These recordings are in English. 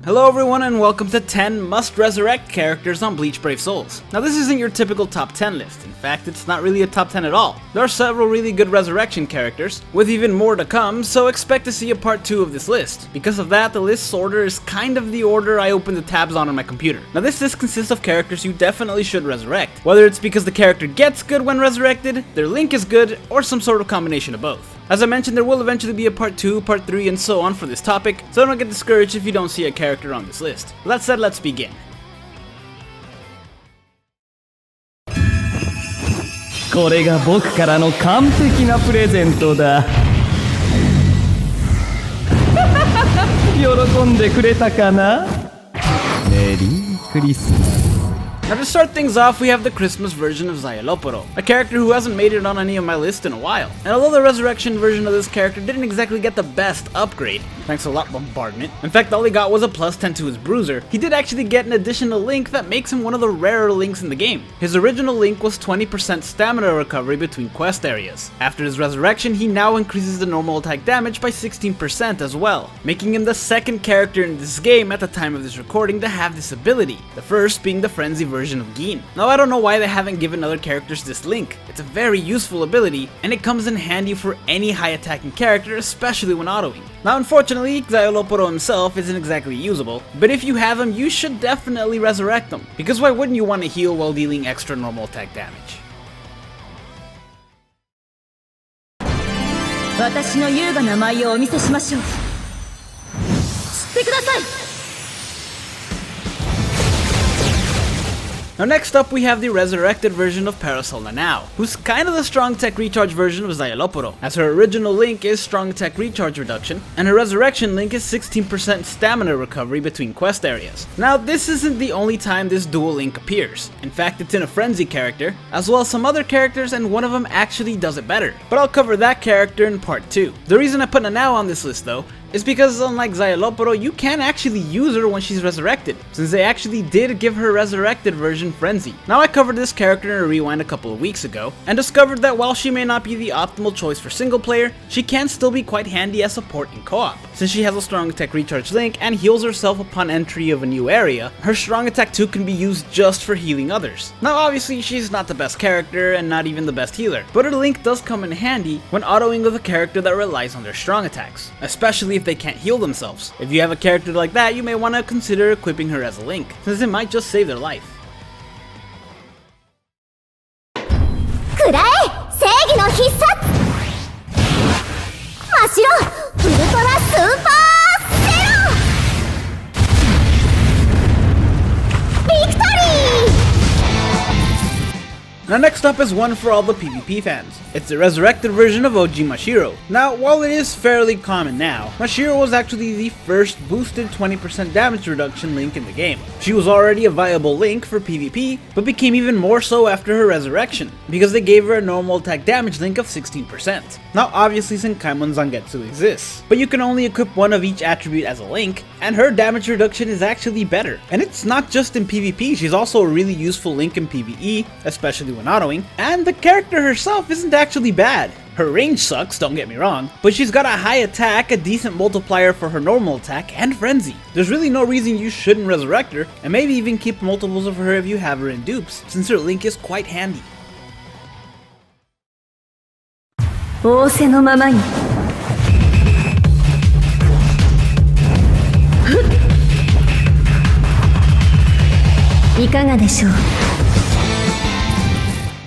Hello everyone and welcome to 10 must resurrect characters on Bleach Brave Souls. Now this isn't your typical top 10 list, in fact it's not really a top 10 at all. There are several really good resurrection characters, with even more to come, so expect to see a part 2 of this list. Because of that, the list's order is kind of the order I opened the tabs on my computer. Now this list consists of characters you definitely should resurrect, whether it's because the character gets good when resurrected, their link is good, or some sort of combination of both. As I mentioned, there will eventually be a part 2, part 3, and so on for this topic, so don't get discouraged if you don't see a character on this list. With that said, let's begin. これが僕からの完璧なプレゼントだ。喜んでくれたかな？メリークリスマス。 Now to start things off, we have the Christmas version of Xiaolopuro, a character who hasn't made it on any of my lists in a while. And although the resurrection version of this character didn't exactly get the best upgrade, thanks a lot bombardment, in fact all he got was a plus 10 to his bruiser, he did actually get an additional link that makes him one of the rarer links in the game. His original link was 20% stamina recovery between quest areas. After his resurrection, he now increases the normal attack damage by 16% as well, making him the second character in this game at the time of this recording to have this ability, the first being the Frenzy version of Gin. Now I don't know why they haven't given other characters this link. It's a very useful ability, and it comes in handy for any high attacking character, especially when autoing. Now unfortunately, Xiaolopuro himself isn't exactly usable, but if you have him, you should definitely resurrect him, because why wouldn't you want to heal while dealing extra normal attack damage? 私の優雅な舞をお見せしましょう。吸ってください。 Now next up we have the resurrected version of Parasol now, who's kind of the strong tech recharge version of Xiaolopuro, as her original link is strong tech recharge reduction, and her resurrection link is 16% stamina recovery between quest areas. Now this isn't the only time this dual link appears. In fact, it's in a Frenzy character, as well as some other characters, and one of them actually does it better. But I'll cover that character in part 2. The reason I put Nanao on this list though, is because unlike Xiaolopuro, you can actually use her when she's resurrected, since they actually did give her resurrected version Frenzy. Now I covered this character in a rewind a couple of weeks ago, and discovered that while she may not be the optimal choice for single player, she can still be quite handy as support in co-op. Since she has a strong attack recharge link and heals herself upon entry of a new area, her strong attack 2 can be used just for healing others. Now obviously she's not the best character and not even the best healer, but her link does come in handy when autoing with a character that relies on their strong attacks, especially if they can't heal themselves. If you have a character like that, you may want to consider equipping her as a link, since it might just save their life. くらえ正義の必殺真っ白ウルトラスーパーセロビクトリー Now next up is one for all the PvP fans. It's the resurrected version of OG Mashiro. Now while it is fairly common now, Mashiro was actually the first boosted 20% damage reduction link in the game. She was already a viable link for PvP, but became even more so after her resurrection, because they gave her a normal attack damage link of 16%. Now obviously Senkaimon Zangetsu exists, but you can only equip one of each attribute as a link, and her damage reduction is actually better. And it's not just in PvP, she's also a really useful link in PvE, especially when autoing, and the character herself isn't actually bad. Her range sucks, don't get me wrong, but she's got a high attack, a decent multiplier for her normal attack, and Frenzy. There's really no reason you shouldn't resurrect her, and maybe even keep multiples of her if you have her in dupes, since her link is quite handy. 仰せのままに。いかがでしょう。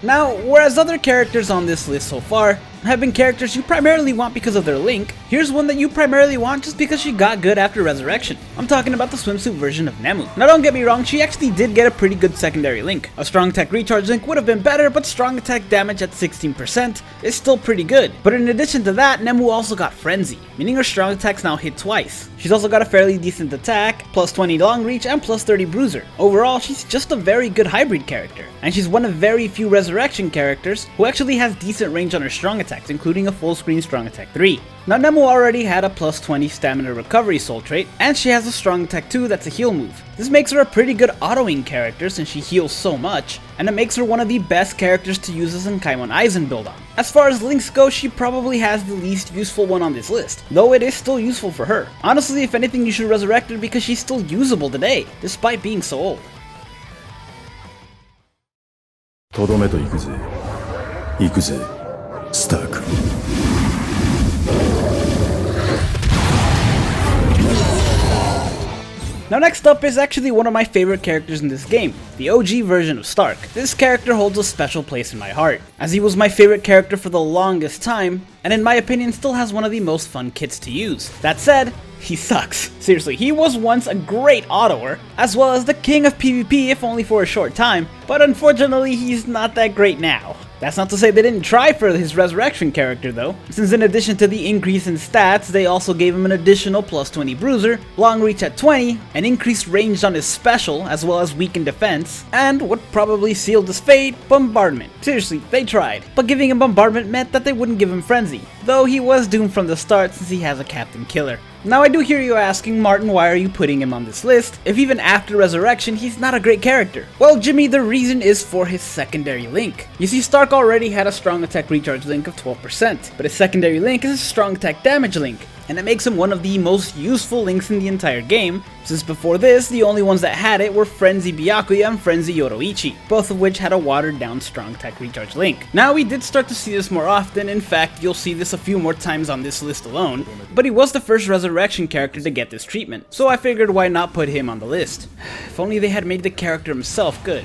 Now, whereas other characters on this list so far have been characters you primarily want because of their link, here's one that you primarily want just because she got good after resurrection. I'm talking about the Swimsuit version of Nemo. Now don't get me wrong, she actually did get a pretty good secondary link. A strong attack recharge link would have been better, but strong attack damage at 16% is still pretty good. But in addition to that, Nemo also got Frenzy, meaning her strong attacks now hit twice. She's also got a fairly decent attack, plus 20 long reach, and plus 30 bruiser. Overall, she's just a very good hybrid character, and she's one of very few resurrection characters who actually has decent range on her strong attack. attacks, including a full screen strong attack 3. Now Nemo already had a plus 20 stamina recovery soul trait, and she has a strong attack 2 that's a heal move. This makes her a pretty good autoing character since she heals so much, and it makes her one of the best characters to use as Senkaimon Aizen build on. As far as links go, she probably has the least useful one on this list, though it is still useful for her. Honestly, if anything, you should resurrect her because she's still usable today, despite being so old. とどめと行くぜ。行くぜ、スターク。Now next up is actually one of my favorite characters in this game, the OG version of Stark. This character holds a special place in my heart, as he was my favorite character for the longest time, and in my opinion still has one of the most fun kits to use. That said, he sucks. Seriously, he was once a great autoer, as well as the king of PvP if only for a short time, but unfortunately he's not that great now. That's not to say they didn't try for his resurrection character though, since in addition to the increase in stats, they also gave him an additional plus 20 bruiser, long reach at 20, an increased range on his special, as well as weakened defense, and what probably sealed his fate, bombardment. Seriously, they tried, but giving him bombardment meant that they wouldn't give him frenzy, though he was doomed from the start since he has a captain killer. Now I do hear you asking, Martin, why are you putting him on this list, if even after resurrection he's not a great character? Well Jimmy, the reason is for his secondary link. You see, Stark already had a strong attack recharge link of 12%, but his secondary link is a strong attack damage link, and it makes him one of the most useful links in the entire game, since before this, the only ones that had it were Frenzy Byakuya and Frenzy Yoroichi, both of which had a watered down strong attack recharge link. Now we did start to see this more often, in fact you'll see this a few more times on this list alone, but he was the first resurrection character to get this treatment, so I figured why not put him on the list. If only they had made the character himself good.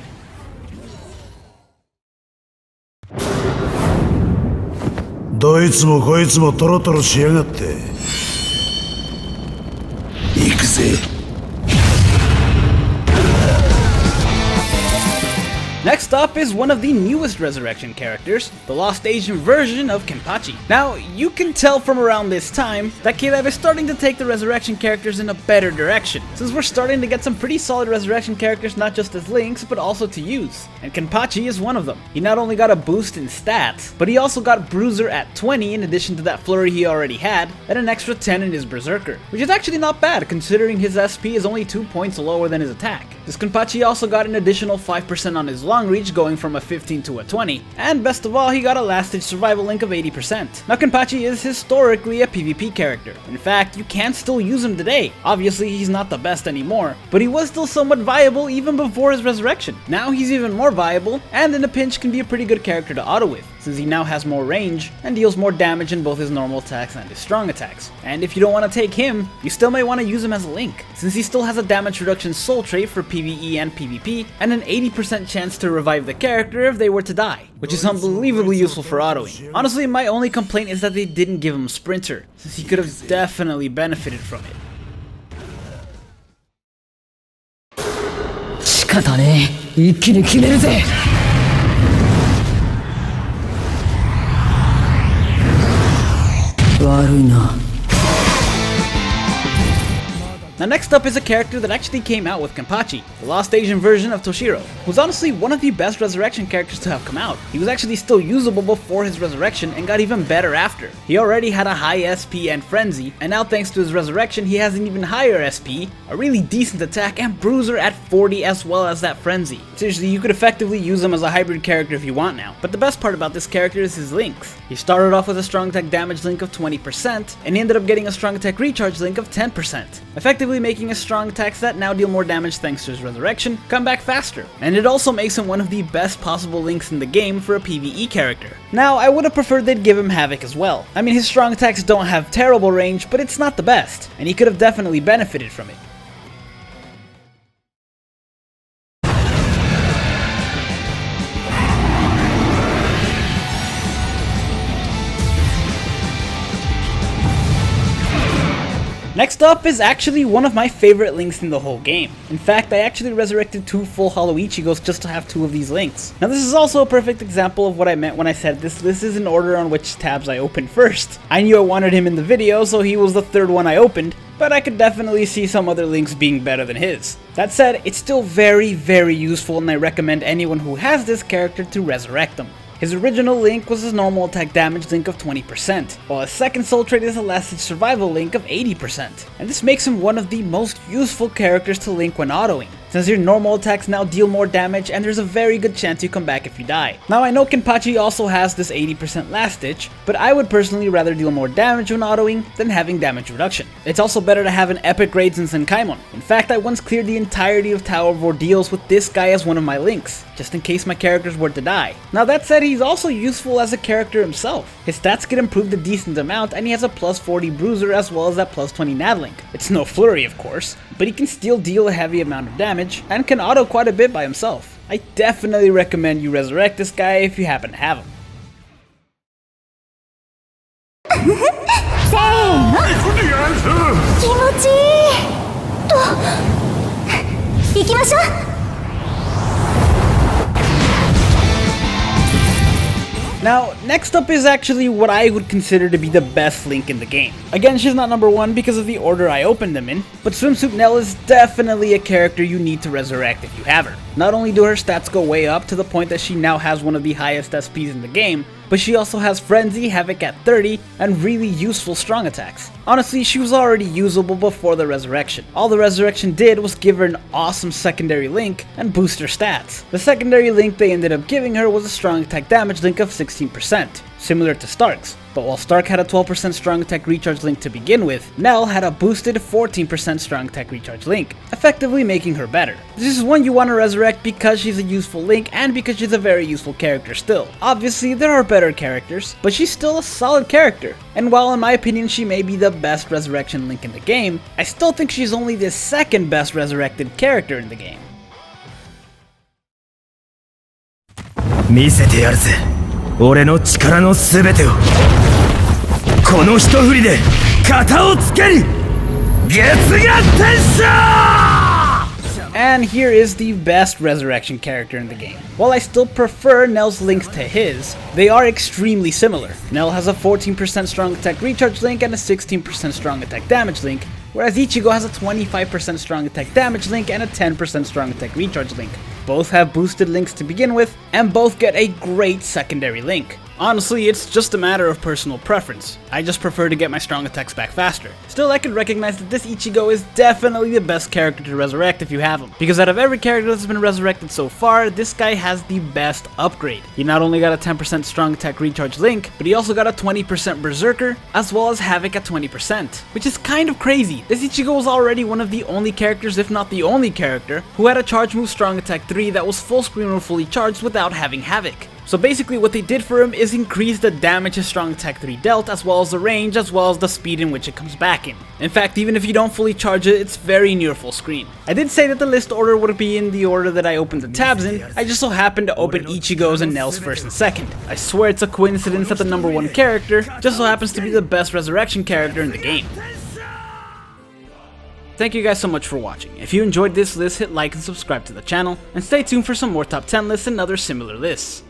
Next up is one of the newest resurrection characters, the Lost Asian version of Kenpachi. Now, you can tell from around this time that K-Lab is starting to take the resurrection characters in a better direction, since we're starting to get some pretty solid resurrection characters not just as links, but also to use, and Kenpachi is one of them. He not only got a boost in stats, but he also got Bruiser at 20 in addition to that flurry he already had, and an extra 10 in his Berserker, which is actually not bad considering his SP is only 2 points lower than his attack. This Kenpachi also got an additional 5% on his long reach, going from a 15 to a 20, and best of all, he got a last stage survival link of 80%. Now Kenpachi is historically a PvP character. In fact, you can still use him today. Obviously he's not the best anymore, but he was still somewhat viable even before his resurrection. Now he's even more viable, and in a pinch can be a pretty good character to auto with, since he now has more range and deals more damage in both his normal attacks and his strong attacks. And if you don't want to take him, you still may want to use him as a link, since he still has a damage reduction soul trait for PvE and PvP, and an 80% chance to revive the character if they were to die, which is unbelievably useful for autoing. Honestly, my only complaint is that they didn't give him Sprinter, since he could have definitely benefited from it. 仕方ねえ、一気に決めるぜ。悪いな。 Now next up is a character that actually came out with Kampachi, the Lost Asian version of Toshiro, who's honestly one of the best resurrection characters to have come out. He was actually still usable before his resurrection and got even better after. He already had a high SP and frenzy, and now thanks to his resurrection he has an even higher SP, a really decent attack, and bruiser at 40 as well as that frenzy. Seriously, you could effectively use him as a hybrid character if you want now. But the best part about this character is his links. He started off with a strong attack damage link of 20%, and he ended up getting a strong attack recharge link of 10%, effectively making a strong attacks that now deal more damage thanks to his resurrection come back faster. And it also makes him one of the best possible links in the game for a PvE character. Now, I would have preferred they'd give him Havoc as well. I mean, his strong attacks don't have terrible range, but it's not the best, and he could have definitely benefited from it. Next up is actually one of my favorite links in the whole game. In fact, I actually resurrected 2 full Hollow Ichigos just to have 2 of these links. Now this is also a perfect example of what I meant when I said this is in order on which tabs I opened first. I knew I wanted him in the video, so he was the 3rd one I opened, but I could definitely see some other links being better than his. That said, it's still very, very useful, and I recommend anyone who has this character to resurrect them. His original link was his normal attack damage link of 20%, while his second soul trait is a lasted survival link of 80%, and this makes him one of the most useful characters to link when autoing, since your normal attacks now deal more damage and there's a very good chance you come back if you die. Now I know Kenpachi also has this 80% last ditch, but I would personally rather deal more damage when autoing than having damage reduction. It's also better to have an epic raid than Senkaimon. In fact, I once cleared the entirety of Tower of Ordeals with this guy as one of my links, just in case my characters were to die. Now that said, he's also useful as a character himself. His stats get improved a decent amount and he has a plus 40 bruiser as well as that plus 20 nav link. It's no flurry of course, but he can still deal a heavy amount of damage and can auto quite a bit by himself. I definitely recommend you resurrect this guy if you happen to have him. せーの気持ちいいと行きましょう。 Now, next up is actually what I would consider to be the best Link in the game. Again, she's not number 1 because of the order I opened them in, but Swimsuit Nell is definitely a character you need to resurrect if you have her. Not only do her stats go way up to the point that she now has one of the highest SPs in the game, but she also has Frenzy, Havoc at 30, and really useful strong attacks. Honestly, she was already usable before the resurrection. All the resurrection did was give her an awesome secondary link and boost her stats. The secondary link they ended up giving her was a strong attack damage link of 16%, similar to Stark's. But while Stark had a 12% strong attack recharge link to begin with, Nell had a boosted 14% strong attack recharge link, effectively making her better. This is one you want to resurrect because she's a useful link and because she's a very useful character still. Obviously, there are better characters, but she's still a solid character. And while in my opinion she may be the best resurrection link in the game, I still think she's only the second best resurrected character in the game. 見せてやるぜ俺の力のすべてをこの一振りで型をつける月牙天使 And here is the best resurrection character in the game. While I still prefer Nell's links to his, they are extremely similar. Nell has a 14% strong attack recharge link and a 16% strong attack damage link, whereas Ichigo has a 25% strong attack damage link and a 10% strong attack recharge link. Both have boosted links to begin with, and both get a great secondary link. Honestly, it's just a matter of personal preference. I just prefer to get my strong attacks back faster. Still, I can recognize that this Ichigo is definitely the best character to resurrect if you have him, because out of every character that's been resurrected so far, this guy has the best upgrade. He not only got a 10% strong attack recharge link, but he also got a 20% berserker, as well as Havoc at 20%, which is kind of crazy. This Ichigo was already one of the only characters, if not the only character, who had a charge move strong attack 3 that was full screen or fully charged without having Havoc. So basically what they did for him is increase the damage his strong attack 3 dealt, as well as the range, as well as the speed in which it comes back in. In fact, even if you don't fully charge it, it's very near full screen. I did say that the list order would be in the order that I opened the tabs in, I just so happened to open Ichigo's and Nell's first and second. I swear it's a coincidence that the number 1 character just so happens to be the best resurrection character in the game. Thank you guys so much for watching. If you enjoyed this list, hit like and subscribe to the channel, and stay tuned for some more top 10 lists and other similar lists.